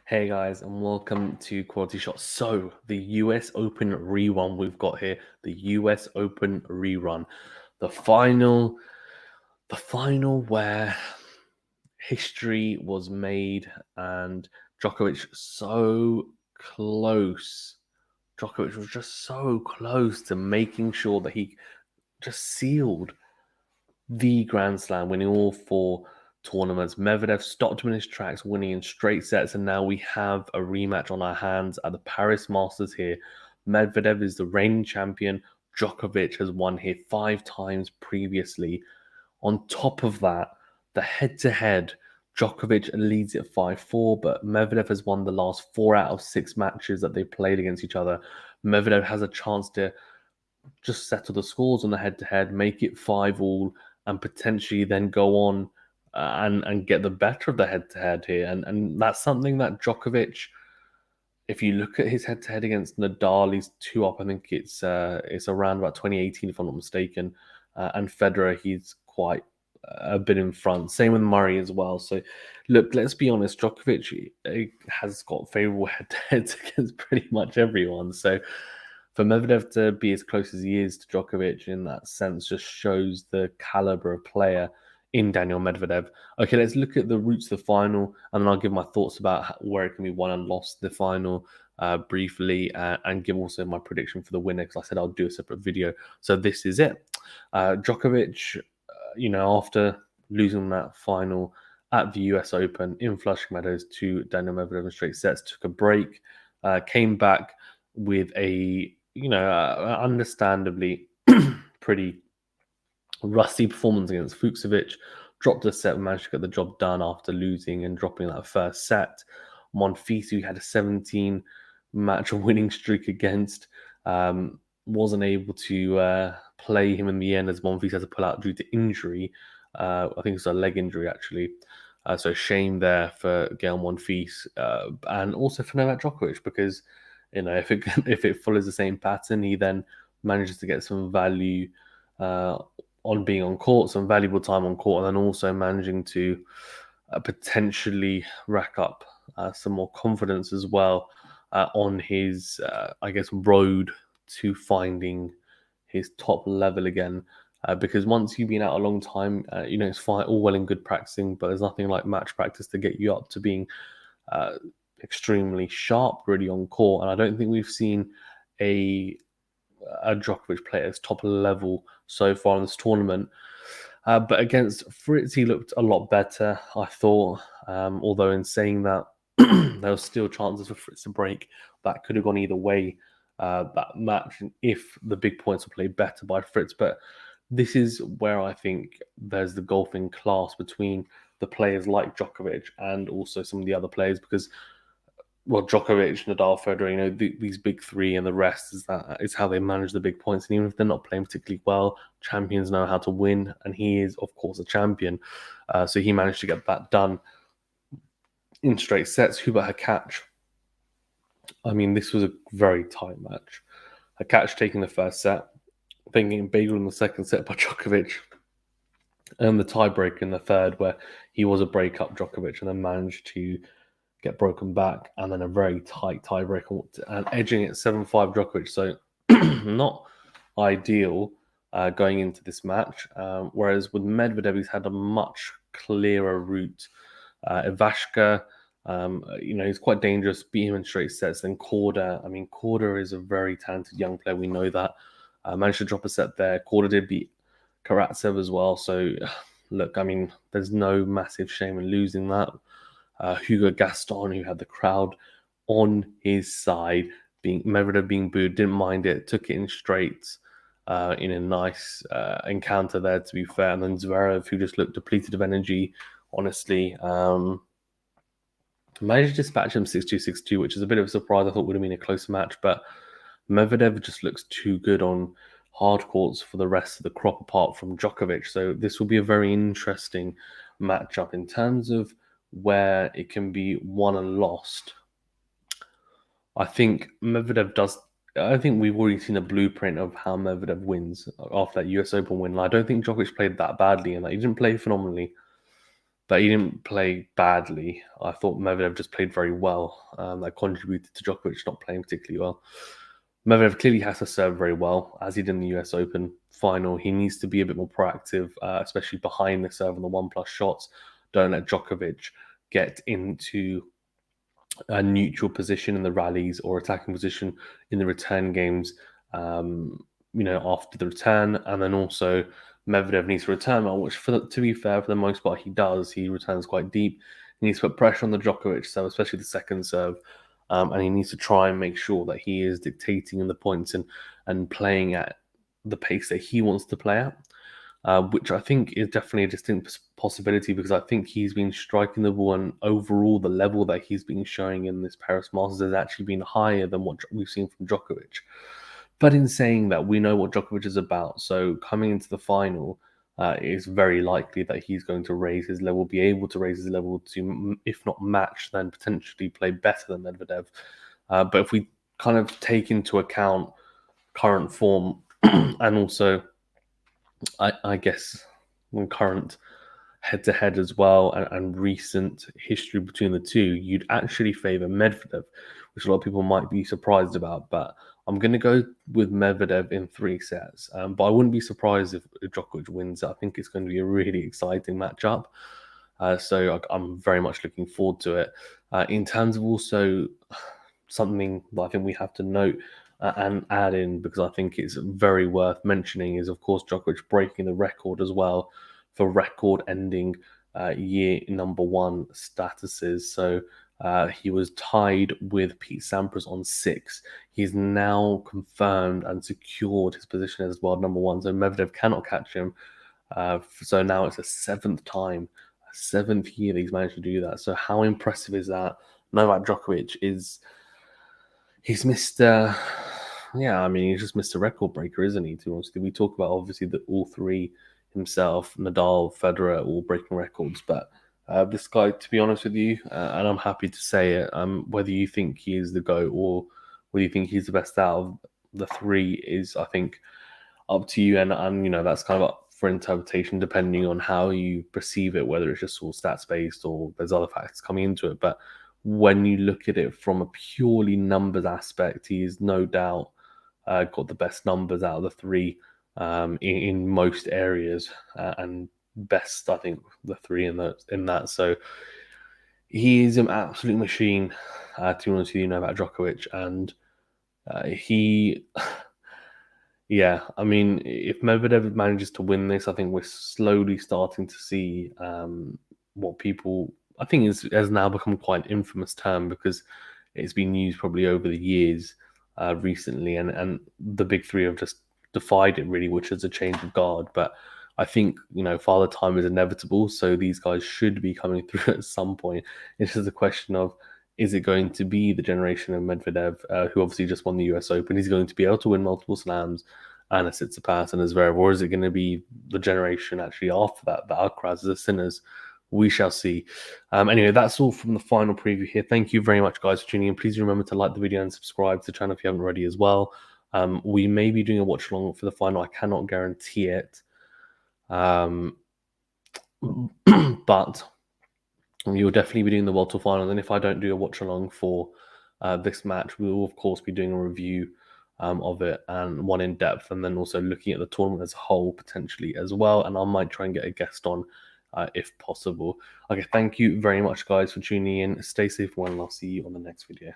Hey guys, and welcome to Quality Shots. So, the US Open rerun we've got here, the US Open rerun, the final, the final where history was made, and Djokovic so close. Djokovic was just so close to making sure that he just sealed the Grand Slam, winning all four tournaments. Medvedev stopped him in his tracks, winning in straight sets, and now we have a rematch on our hands at the Paris Masters here. Medvedev is the reigning champion. Djokovic has won here 5 times previously. On top of that, the head-to-head, Djokovic leads it 5-4, but Medvedev has won the last 4 out of 6 matches that they've played against each other. Medvedev has a chance to just settle the scores on the head-to-head, make it 5-all, and potentially then go on and get the better of the head-to-head here. And that's something that Djokovic, if you look at his head-to-head against Nadal, he's 2 up. I think it's around about 2018, if I'm not mistaken. And Federer, he's quite a bit in front. Same with Murray as well. So, look, let's be honest. Djokovic has got favourable head-to-heads against pretty much everyone. So, for Medvedev to be as close as he is to Djokovic in that sense just shows the caliber of player in Daniil Medvedev. Okay, let's look at the routes to the final, and then I'll give my thoughts about where it can be won and lost the final briefly, and give also my prediction for the winner, because I said I'll do a separate video. So this is it. Djokovic, after losing that final at the US Open in Flushing Meadows to Daniil Medvedev in straight sets, took a break, came back with a understandably pretty rusty performance against Fucsovic. Dropped a set, managed to get the job done after losing and dropping that first set. Monfils, had a 17-match winning streak against, wasn't able to play him in the end as Monfils had to pull out due to injury. I think it's a leg injury, actually. So shame there for Gael Monfils, and also for Novak Djokovic, because if it follows the same pattern, he then manages to get some value on being on court, some valuable time on court, and then also managing to potentially rack up some more confidence as well on his, road to finding his top level again. Because once you've been out a long time, it's fine, all well and good practicing, but there's nothing like match practice to get you up to being uh, extremely sharp, really, on court. And I don't think we've seen a Djokovic play at his top level so far in this tournament. But against Fritz, he looked a lot better, I thought. Although in saying that, there was still chances for Fritz to break. That could have gone either way, that match, if the big points were played better by Fritz. But this is where I think there's the golfing class between the players like Djokovic and also some of the other players, because Djokovic, Nadal, Federer, these big three, and the rest is how they manage the big points. And even if they're not playing particularly well, champions know how to win, and he is, of course, a champion. So he managed to get that done in straight sets. Hubert Hurkacz, I mean, this was a very tight match. Hurkacz taking the first set, thinking bagel in the second set by Djokovic, and the tiebreak in the third, where he was a break-up Djokovic and then managed to get broken back, and then a very tight tiebreak and edging it 7-5 Djokovic. So not ideal going into this match. Whereas with Medvedev, he's had a much clearer route. Ivashka, he's quite dangerous, beat him in straight sets. Then Korda, Korda is a very talented young player. We know that. Managed to drop a set there. Korda did beat Karatsev as well. So, look, there's no massive shame in losing that. Hugo Gaston, who had the crowd on his side, Medvedev being booed, didn't mind it, took it in straights in a nice encounter there, to be fair. And then Zverev, who just looked depleted of energy, honestly, managed to dispatch him 6-2, 6-2, which is a bit of a surprise. I thought would have been a closer match, but Medvedev just looks too good on hard courts for the rest of the crop, apart from Djokovic. So this will be a very interesting matchup in terms of where it can be won and lost. I think Medvedev does. I think we've already seen a blueprint of how Medvedev wins after that US Open win. I don't think Djokovic played that badly, and that he didn't play phenomenally. but he didn't play badly. I thought Medvedev just played very well. That contributed to Djokovic not playing particularly well. Medvedev clearly has to serve very well, as he did in the US Open final. He needs to be a bit more proactive, especially behind the serve and the 1+ shots. Don't let Djokovic get into a neutral position in the rallies or attacking position in the return games, after the return. And then also Medvedev needs to return well, which to be fair, for the most part, he does. He returns quite deep. He needs to put pressure on the Djokovic serve, especially the second serve. And he needs to try and make sure that he is dictating in the points and playing at the pace that he wants to play at. Which I think is definitely a distinct possibility, because I think he's been striking the ball, and overall the level that he's been showing in this Paris Masters has actually been higher than what we've seen from Djokovic. But in saying that, we know what Djokovic is about. So coming into the final, it's very likely that he's going to raise his level, be able to raise his level to, if not match, then potentially play better than Medvedev. But if we kind of take into account current form and also I guess current head-to-head as well, and recent history between the two, you'd actually favour Medvedev, which a lot of people might be surprised about. But I'm going to go with Medvedev in 3 sets. But I wouldn't be surprised if Djokovic wins. I think it's going to be a really exciting matchup. So I'm very much looking forward to it. In terms of also something that I think we have to note and add in, because I think it's very worth mentioning, is of course Djokovic breaking the record as well for record-ending year number 1 statuses. So he was tied with Pete Sampras on 6. He's now confirmed and secured his position as world number 1. So Medvedev cannot catch him. So now it's a 7th time, a 7th year that he's managed to do that. So how impressive is that? Novak Djokovic he's missed he's just missed a record breaker, isn't he? To be honest with you, we talk about obviously that all three, himself, Nadal, Federer, all breaking records, but this guy, to be honest with you, and I'm happy to say it, whether you think he is the GOAT or whether you think he's the best out of the three is, I think, up to you, and that's kind of up for interpretation depending on how you perceive it, whether it's just all stats based or there's other factors coming into it. But when you look at it from a purely numbers aspect, he is no doubt got the best numbers out of the three in most areas, and best, I think, the three in that. So he is an absolute machine, to be honest with you, Novak Djokovic, and he. Yeah, I mean, if Medvedev manages to win this, I think we're slowly starting to see what people, I think, has now become quite an infamous term, because it's been used probably over the years recently, and the big three have just defied it really, which is a change of guard. But I think, Father Time is inevitable, so these guys should be coming through at some point. It's just a question of, is it going to be the generation of Medvedev, who obviously just won the US Open? He's going to be able to win multiple slams, and a Tsitsipas and a Zverev, or is it going to be the generation actually after that, the Alcaraz, the Sinners? We shall see. Anyway, that's all from the final preview here. Thank you very much, guys, for tuning in. Please remember to like the video and subscribe to the channel if you haven't already as well. We may be doing a watch along for the final. I cannot guarantee it. But you'll definitely be doing the World Tour final. And if I don't do a watch along for this match, we will, of course, be doing a review of it, and one in depth, and then also looking at the tournament as a whole potentially as well. And I might try and get a guest on if possible. Okay, thank you very much, guys, for tuning in. Stay safe, and I'll see you on the next video.